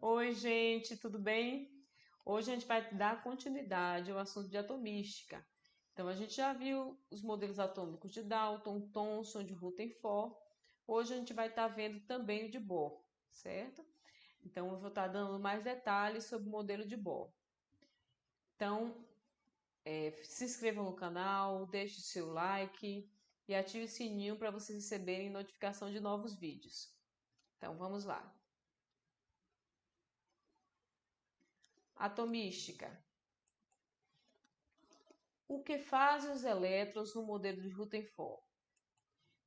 Oi, gente, tudo bem? Hoje a gente vai dar continuidade ao assunto de atomística. Então, a gente já viu os modelos atômicos de Dalton, Thomson, de Rutherford. Hoje a gente vai estar vendo também o de Bohr, certo? Então, eu vou estar dando mais detalhes sobre o modelo de Bohr. Então, se inscreva no canal, deixe o seu like e ative o sininho para vocês receberem notificação de novos vídeos. Então, vamos lá. Atomística. O que fazem os elétrons no modelo de Rutherford?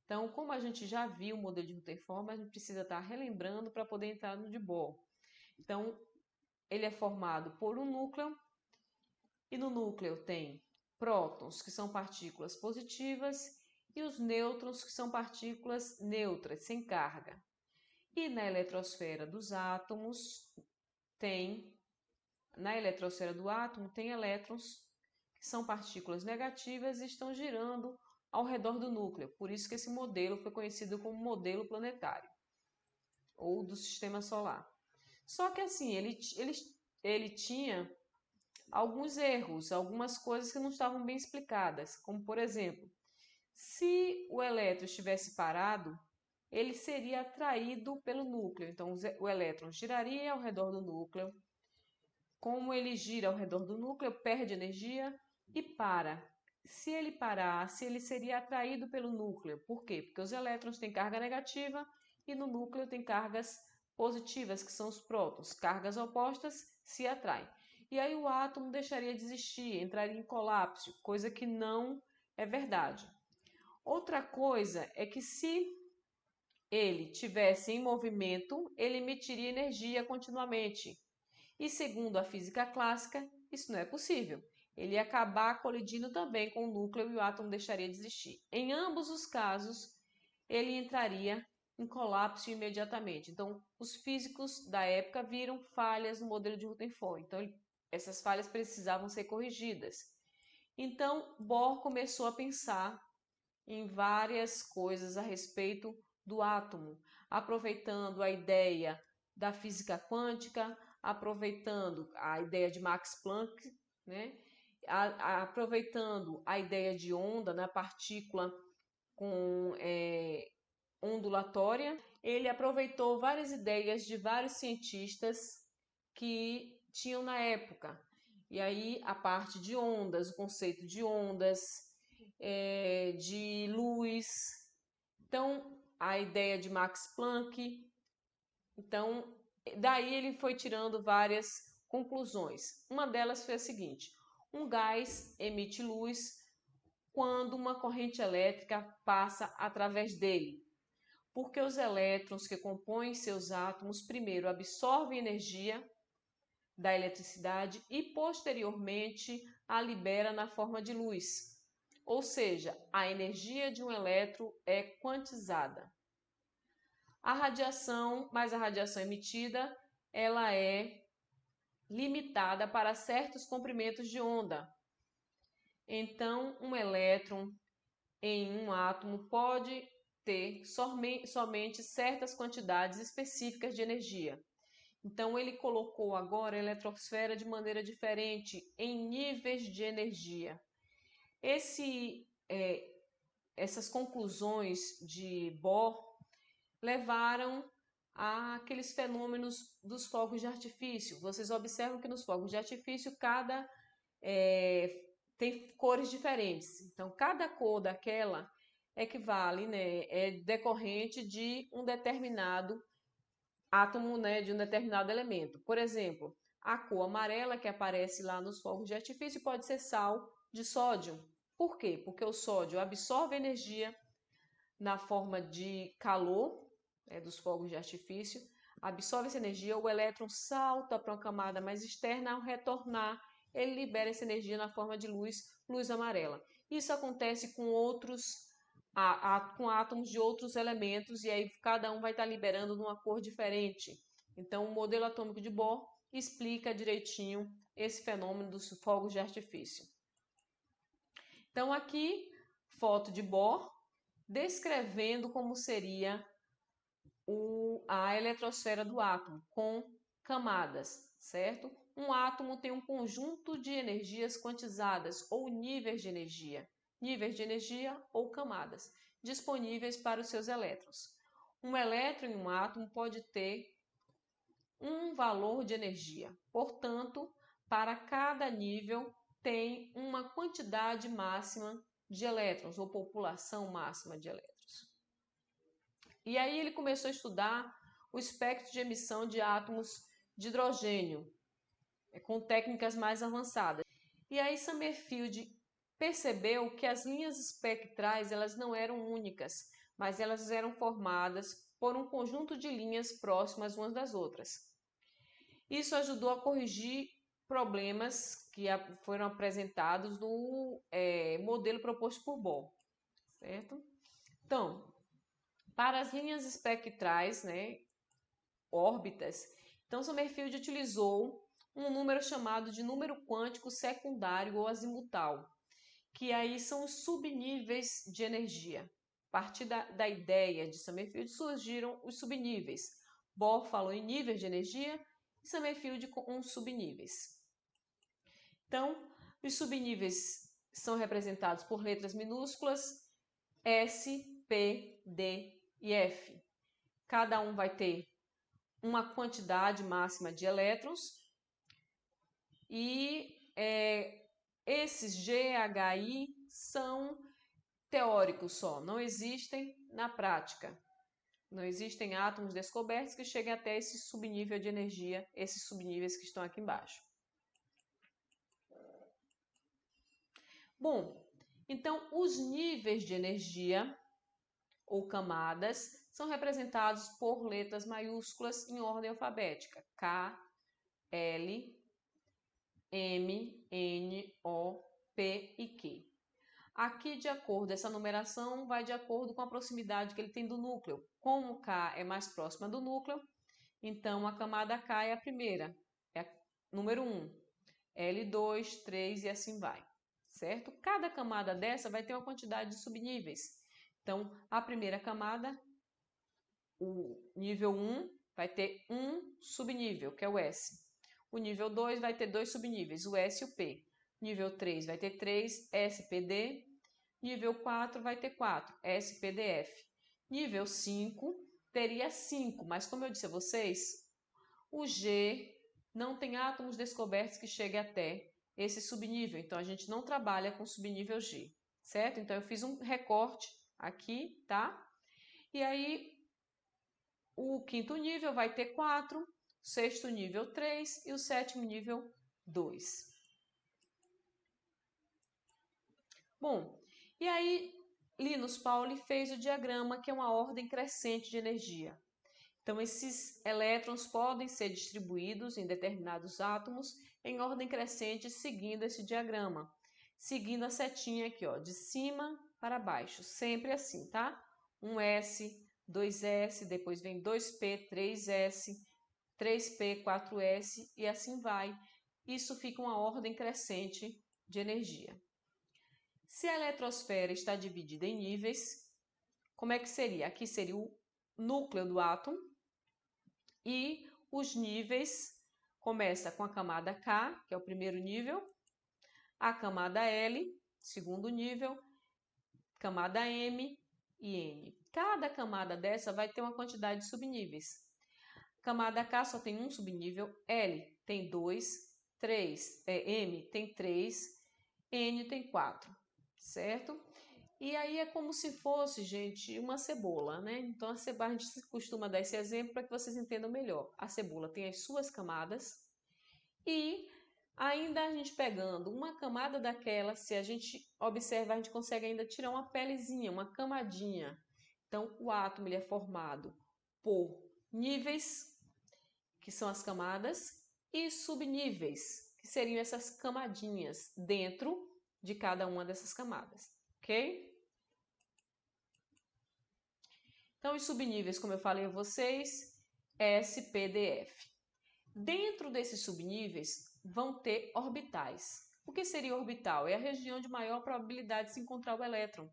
Então, como a gente já viu o modelo de Rutherford, mas a gente precisa estar relembrando para poder entrar no de Bohr. Então, ele é formado por um núcleo, e no núcleo tem prótons, que são partículas positivas, e os nêutrons, que são partículas neutras, sem carga. E na eletrosfera dos átomos na eletrosfera do átomo tem elétrons, que são partículas negativas e estão girando ao redor do núcleo. Por isso que esse modelo foi conhecido como modelo planetário ou do sistema solar. Só que assim, ele tinha alguns erros, algumas coisas que não estavam bem explicadas, como por exemplo, se o elétron estivesse parado, ele seria atraído pelo núcleo. Então, o elétron giraria ao redor do núcleo. Como ele gira ao redor do núcleo, perde energia e para. Se ele parasse, ele seria atraído pelo núcleo. Por quê? Porque os elétrons têm carga negativa e no núcleo tem cargas positivas, que são os prótons. Cargas opostas se atraem. E aí o átomo deixaria de existir, entraria em colapso, coisa que não é verdade. Outra coisa é que se ele tivesse em movimento, ele emitiria energia continuamente. E segundo a física clássica, isso não é possível. Ele ia acabar colidindo também com o núcleo e o átomo deixaria de existir. Em ambos os casos, ele entraria em colapso imediatamente. Então, os físicos da época viram falhas no modelo de Rutherford. Então, essas falhas precisavam ser corrigidas. Então, Bohr começou a pensar em várias coisas a respeito do átomo, aproveitando a ideia da física quântica, aproveitando a ideia de Max Planck, né? Aproveitando a ideia de onda na partícula com ondulatória. Ele aproveitou várias ideias de vários cientistas que tinham na época. E aí a parte de ondas, o conceito de ondas, de luz. Então, a ideia de Max Planck. Então, daí ele foi tirando várias conclusões. Uma delas foi a seguinte: um gás emite luz quando uma corrente elétrica passa através dele, porque os elétrons que compõem seus átomos primeiro absorvem energia da eletricidade e posteriormente a libera na forma de luz. Ou seja, a energia de um elétron é quantizada. A radiação, mas a radiação emitida, ela é limitada para certos comprimentos de onda. Então, um elétron em um átomo pode ter somente certas quantidades específicas de energia. Então, ele colocou agora a eletrosfera de maneira diferente, em níveis de energia. Essas conclusões de Bohr levaram àqueles fenômenos dos fogos de artifício. Vocês observam que nos fogos de artifício tem cores diferentes. Então, cada cor daquela equivale, né, é decorrente de um determinado átomo, né, de um determinado elemento. Por exemplo, a cor amarela que aparece lá nos fogos de artifício pode ser sal de sódio. Por quê? Porque o sódio absorve energia na forma de calor, dos fogos de artifício, absorve essa energia, o elétron salta para uma camada mais externa, ao retornar, ele libera essa energia na forma de luz, luz amarela. Isso acontece com com átomos de outros elementos, e aí cada um vai estar liberando numa cor diferente. Então, o modelo atômico de Bohr explica direitinho esse fenômeno dos fogos de artifício. Então, aqui, foto de Bohr, descrevendo como seria a eletrosfera do átomo, com camadas, certo? Um átomo tem um conjunto de energias quantizadas ou níveis de energia ou camadas, disponíveis para os seus elétrons. Um elétron em um átomo pode ter um valor de energia, portanto, para cada nível tem uma quantidade máxima de elétrons ou população máxima de elétrons. E aí ele começou a estudar o espectro de emissão de átomos de hidrogênio, com técnicas mais avançadas. E aí Summerfield percebeu que as linhas espectrais elas não eram únicas, mas elas eram formadas por um conjunto de linhas próximas umas das outras. Isso ajudou a corrigir problemas que foram apresentados no modelo proposto por Bohr, certo? Então, para as linhas espectrais, órbitas, então Summerfield utilizou um número chamado de número quântico secundário ou azimutal, que aí são os subníveis de energia. A partir da ideia de Summerfield surgiram os subníveis. Bohr falou em níveis de energia e Summerfield com subníveis. Então, os subníveis são representados por letras minúsculas S, P, D e F. Cada um vai ter uma quantidade máxima de elétrons e esses G, H, I são teóricos só, não existem na prática. Não existem átomos descobertos que cheguem até esse subnível de energia, esses subníveis que estão aqui embaixo. Bom, então os níveis de energia ou camadas são representados por letras maiúsculas em ordem alfabética. K, L, M, N, O, P e Q. Aqui, de acordo, essa numeração vai de acordo com a proximidade que ele tem do núcleo. Como K é mais próxima do núcleo, então a camada K é a primeira, é a número 1, L2, 3 e assim vai, certo? Cada camada dessa vai ter uma quantidade de subníveis. Então, a primeira camada, o nível 1, vai ter um subnível, que é o S. O nível 2 vai ter dois subníveis, o S e o P. Nível 3 vai ter 3, SPD. Nível 4 vai ter 4, SPDF. Nível 5 teria 5, mas como eu disse a vocês, o G não tem átomos descobertos que cheguem até esse subnível, então a gente não trabalha com subnível G, certo? Então eu fiz um recorte aqui, tá? E aí o quinto nível vai ter 4, o sexto nível 3 e o sétimo nível 2. Bom, e aí Linus Pauling fez o diagrama, que é uma ordem crescente de energia. Então, esses elétrons podem ser distribuídos em determinados átomos em ordem crescente, seguindo esse diagrama. Seguindo a setinha aqui, ó, de cima para baixo, sempre assim, tá? Um S, 2S, depois vem 2P, 3S, 3P, 4S e assim vai. Isso fica uma ordem crescente de energia. Se a eletrosfera está dividida em níveis, como é que seria? Aqui seria o núcleo do átomo e os níveis começa com a camada K, que é o primeiro nível, a camada L, segundo nível, camada M e N. Cada camada dessa vai ter uma quantidade de subníveis. Camada K só tem um subnível, L tem 2, 3, M tem 3, N tem 4, certo? E aí é como se fosse, gente, uma cebola, né? Então a gente costuma dar esse exemplo para que vocês entendam melhor. A cebola tem as suas camadas e ainda a gente pegando uma camada daquela, se a gente observar, a gente consegue ainda tirar uma pelezinha, uma camadinha. Então o átomo ele é formado por níveis, que são as camadas, e subníveis, que seriam essas camadinhas dentro de cada uma dessas camadas, ok? Então, os subníveis, como eu falei a vocês, SPDF. Dentro desses subníveis vão ter orbitais. O que seria orbital? É a região de maior probabilidade de se encontrar o elétron.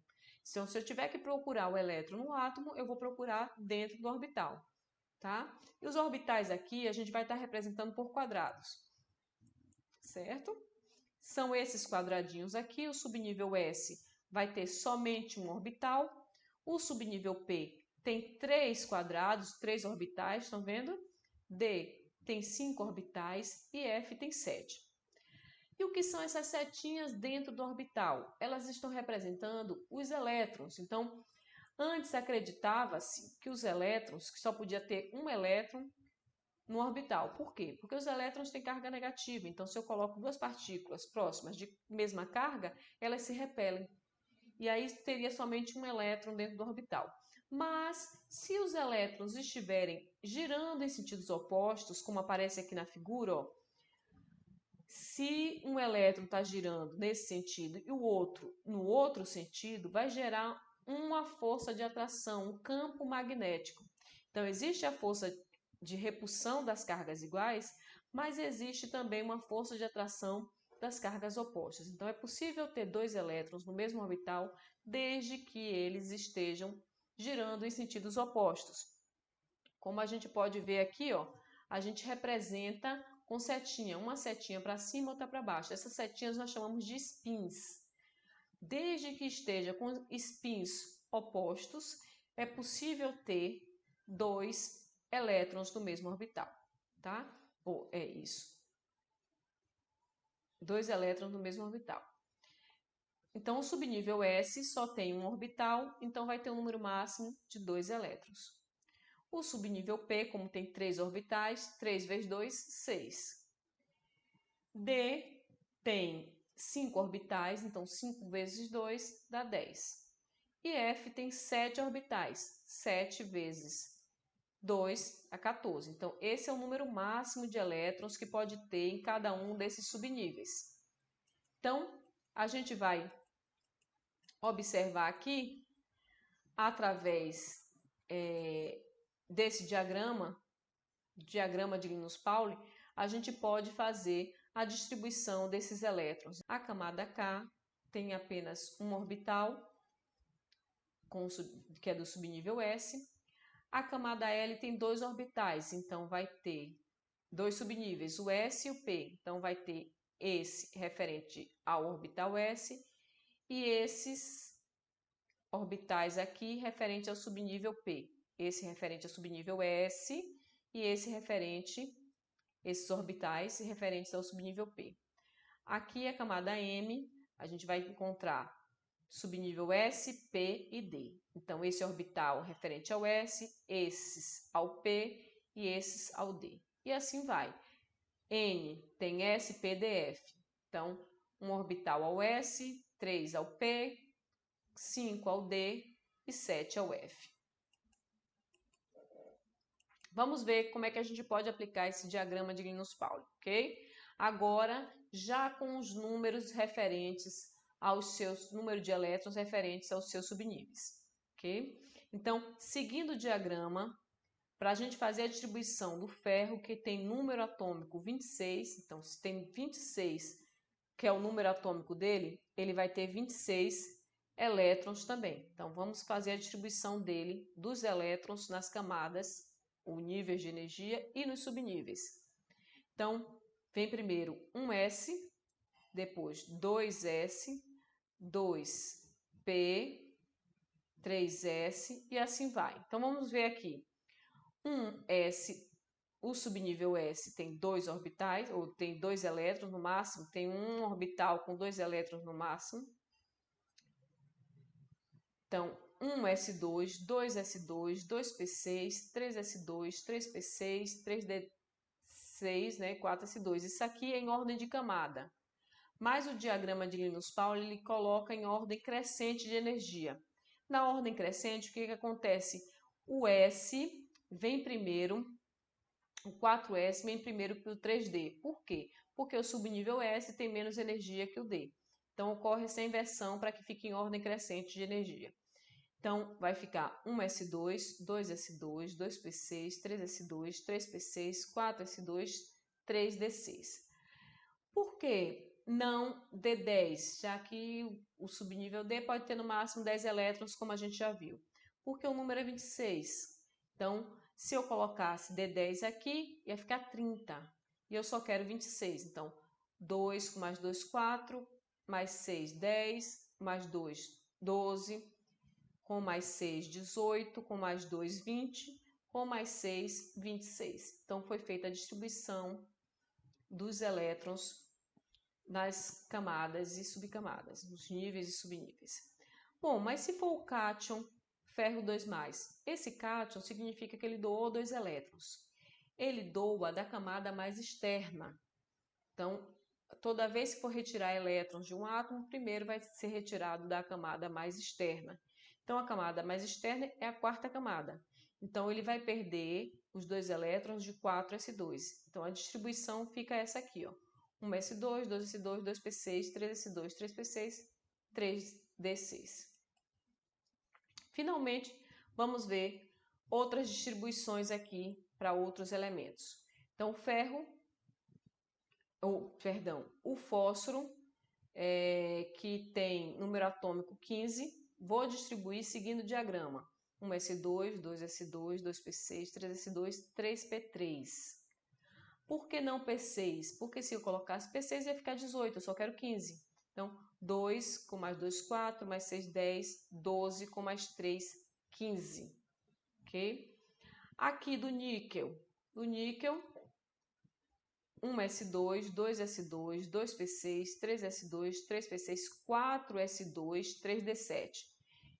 Então, se eu tiver que procurar o elétron no átomo, eu vou procurar dentro do orbital. tá? E os orbitais aqui a gente vai estar representando por quadrados, certo? São esses quadradinhos aqui. O subnível S vai ter somente um orbital. O subnível P tem 3 quadrados, 3 orbitais, estão vendo? D tem 5 orbitais e F tem 7. E o que são essas setinhas dentro do orbital? Elas estão representando os elétrons. Então, antes acreditava-se que os elétrons, que só podia ter um elétron no orbital. Por quê? Porque os elétrons têm carga negativa. Então, se eu coloco duas partículas próximas de mesma carga, elas se repelem. E aí teria somente um elétron dentro do orbital. Mas, se os elétrons estiverem girando em sentidos opostos, como aparece aqui na figura, ó, se um elétron está girando nesse sentido e o outro no outro sentido, vai gerar uma força de atração, um campo magnético. Então, existe a força de repulsão das cargas iguais, mas existe também uma força de atração das cargas opostas. Então, é possível ter 2 elétrons no mesmo orbital, desde que eles estejam girando em sentidos opostos. Como a gente pode ver aqui, ó, a gente representa com setinha, uma setinha para cima, outra para baixo. Essas setinhas nós chamamos de spins. Desde que esteja com spins opostos, é possível ter 2 elétrons no mesmo orbital, tá? Ou é isso. 2 elétrons no mesmo orbital. Então, o subnível S só tem um orbital, então vai ter um número máximo de 2 elétrons. O subnível P, como tem 3 orbitais, 3 vezes 2, 6. D tem 5 orbitais, então 5 vezes 2 dá 10. E F tem 7 orbitais, 7 vezes 2 dá 14. Então, esse é o número máximo de elétrons que pode ter em cada um desses subníveis. Então, a gente vai observar aqui, através desse diagrama de Linus-Pauling, a gente pode fazer a distribuição desses elétrons. A camada K tem apenas um orbital, que é do subnível S. A camada L tem 2 orbitais, então vai ter 2 subníveis, o S e o P. Então vai ter esse referente ao orbital S e esses orbitais aqui referente ao subnível P. Esse referente ao subnível S e esse referente, esses orbitais referentes ao subnível P. Aqui a camada M, a gente vai encontrar subnível S, P e D. Então, esse orbital referente ao S, esses ao P e esses ao D. E assim vai. N tem S, P, D, F. Então, um orbital ao S, 3 ao P, 5 ao D e 7 ao F. Vamos ver como é que a gente pode aplicar esse diagrama de Linus-Pauling, ok? Agora, já com os números referentes aos seus número de elétrons referentes aos seus subníveis, ok? Então, seguindo o diagrama, para a gente fazer a distribuição do ferro, que tem número atômico 26, então se tem 26, que é o número atômico dele, ele vai ter 26 elétrons também. Então, vamos fazer a distribuição dele, dos elétrons nas camadas, o nível de energia e nos subníveis. Então, vem primeiro um S, depois 2S, 2P, 3S e assim vai. Então, vamos ver aqui. Um S, o subnível S tem 2 orbitais, ou tem 2 elétrons no máximo, tem um orbital com 2 elétrons no máximo. Então, 1S2, 2S2, 2P6, 3S2, 3P6, 3D6, né, 4S2. Isso aqui é em ordem de camada. Mas o diagrama de Linus-Pauling ele coloca em ordem crescente de energia. Na ordem crescente, o que acontece? O S vem primeiro, o 4S vem primeiro que o 3D. Por quê? Porque o subnível S tem menos energia que o D. Então, ocorre essa inversão para que fique em ordem crescente de energia. Então, vai ficar 1S2, 2S2, 2P6, 3S2, 3P6, 4S2, 3D6. Por que não D10? Já que o subnível D pode ter no máximo 10 elétrons, como a gente já viu. Porque o número é 26. Então, Se eu colocasse D10 aqui, ia ficar 30. E eu só quero 26. Então, 2 com mais 2, 4, mais 6, 10, mais 2, 12, com mais 6, 18, com mais 2, 20, com mais 6, 26. Então, foi feita a distribuição dos elétrons nas camadas e subcamadas, nos níveis e subníveis. Bom, mas se for o cátion ferro 2+, esse cátion significa que ele doou 2 elétrons. Ele doa da camada mais externa. Então, toda vez que for retirar elétrons de um átomo, primeiro vai ser retirado da camada mais externa. Então, a camada mais externa é a quarta camada. Então, ele vai perder os 2 elétrons de 4s2. Então, a distribuição fica essa aqui, ó. 1s2, 2s2, 2p6, 3s2, 3p6, 3d6. Finalmente, vamos ver outras distribuições aqui para outros elementos. Então, o fósforo, que tem número atômico 15, vou distribuir seguindo o diagrama. 1s2, 2s2, 2p6, 3s2, 3p3. Por que não P6? Porque se eu colocasse P6 ia ficar 18, eu só quero 15. Então, 2 com mais 2, 4, mais 6, 10, 12 com mais 3, 15. Ok? Aqui do níquel. 1s2, 2s2, 2p6, 3s2, 3p6, 4s2, 3d7.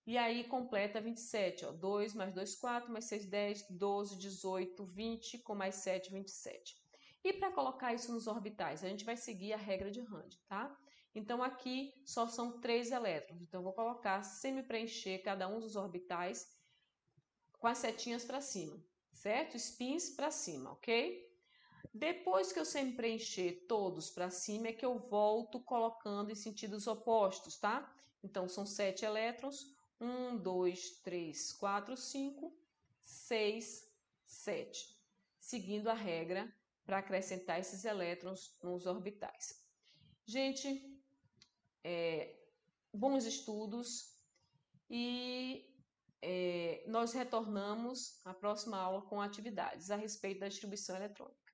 E aí completa 27, ó. 2 mais 2, 4, mais 6, 10, 12, 18, 20, com mais 7, 27. E para colocar isso nos orbitais, a gente vai seguir a regra de Rand, tá? Então, aqui só são 3 elétrons. Então, eu vou colocar, semi-preencher cada um dos orbitais com as setinhas para cima, certo? Spins para cima, ok? Depois que eu semi-preencher todos para cima, é que eu volto colocando em sentidos opostos, tá? Então, são 7 elétrons. 1, 2, 3, 4, 5, 6, 7. Seguindo a regra para acrescentar esses elétrons nos orbitais. Gente, bons estudos e nós retornamos à próxima aula com atividades a respeito da distribuição eletrônica.